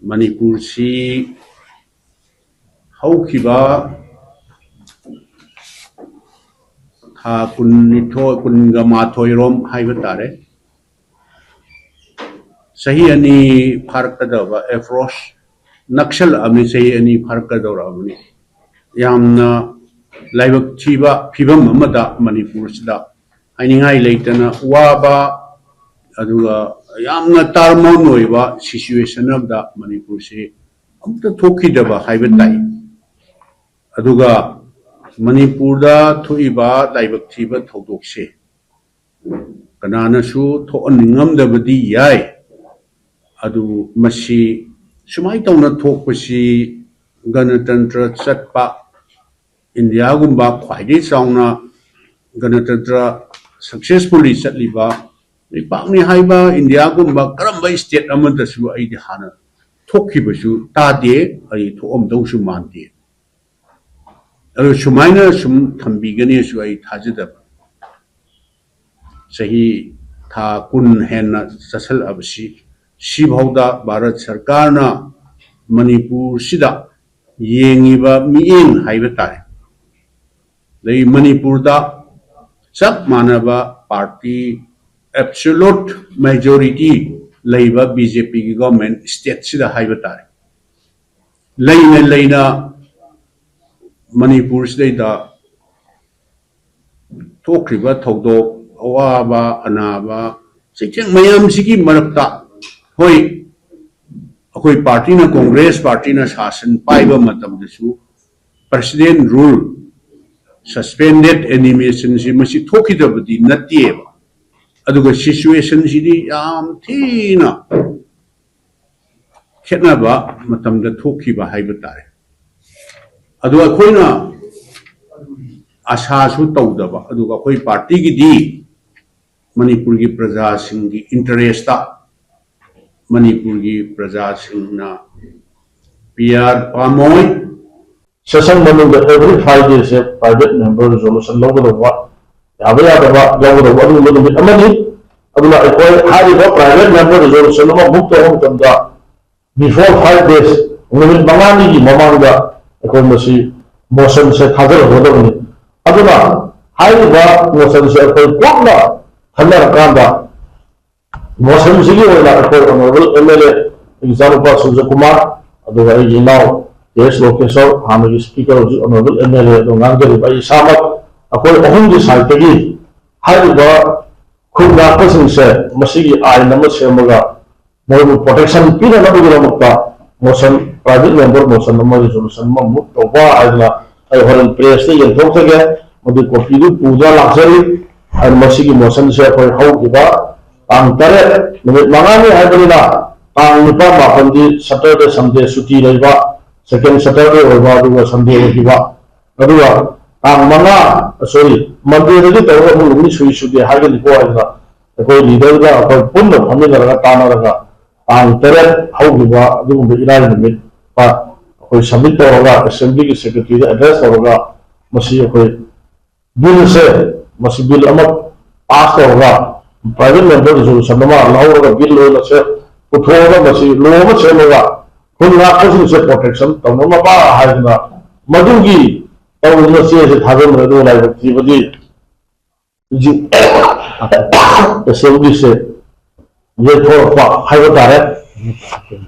Manipur si haukiba tha kunitho kunga mathoirom haibatare sahi ani pharkadaba efros nakshal amni sahi ani pharkadora amni yamna laibak chiba phibam amada Manipur sida ainingai leitana waba aduga yamna tarmon noiba situation of the Manipur si amta thokidaba haibatai aduga Manipur da thoiba laibak chiba thodokse kanana su thoaningam dabadi yai adu masi sumai tawna thokpasi ganatantra chatpa India gumba khwaidai chawna ganatantra successfully chatliba Pakni haiba India gumba karamba state amanda su ai hana thokhibasu tade ai thoam dawsu mante alo sumaina sum thambigani su ai thajada sahi tha kun henna sasal absi si bhauda Bharat Sarkar na Manipur sida yengiba mieng haiba tare lei Manipur da sab manaba party absolute majority leiba BJP government state sida haiba tare leina Manipur sida thokriba thodok awaba anaba sicheng mayam sigi marakta hoi akoi party na Congress party na shasan paiba matam desu president rule suspended animation si masi thokidabadi natieba aduga situation sidi yam thina khetnaba matamda thokiba haiba tare adu akoina asa su tawdaba aduga akoi party gi di Manipur gi praja sing gi interest ta Manipur gi praja sing na PR pamoy session manungda every 5 days private member resolution logodaba yaba logodaba adu manungda amani aduna akoi hariba private member resolution ma book to tamda before 5 days numit mangani gi mamangda akoi masi motion se thadar hodabani aduna hariba motion se akoi kokna thanar kanda motion sigi oila akoi honorable MLA example Sujay Kumar aduga ai now yes location hamagi speaker honorable MLA ngangari bai samat akoi ahum gi site gi hariba khunga pasing se masigi ai nama semaga moru protection pina na bugila mukta motion private member motion nama resolution ma muk to ba aila ai horan press te yen thok sage modi copy du puja laksari ai masigi motion se akoi hau giba ang tare minute mangani haibina ang nipa mapandi Saturday Sunday suti leiba second Saturday or Sunday Sunday aduga ang mga sorry Monday ri tawo mo ni sui hagen ko ayga ko leader ga ko punno ami ga tana ga ang tere hau giba adu be ilal nimit pa ko submit to ga assembly ki secretary address to ga masi ko bill se masi bill amat pass to ga private member resolution ma law ga bill lo se utho ga masi lo ma se ga kunga kasin se protection tawno ma ba haina madugi tawno se thadam rado lai bakti badi ji assembly se ye thor pa haiba tare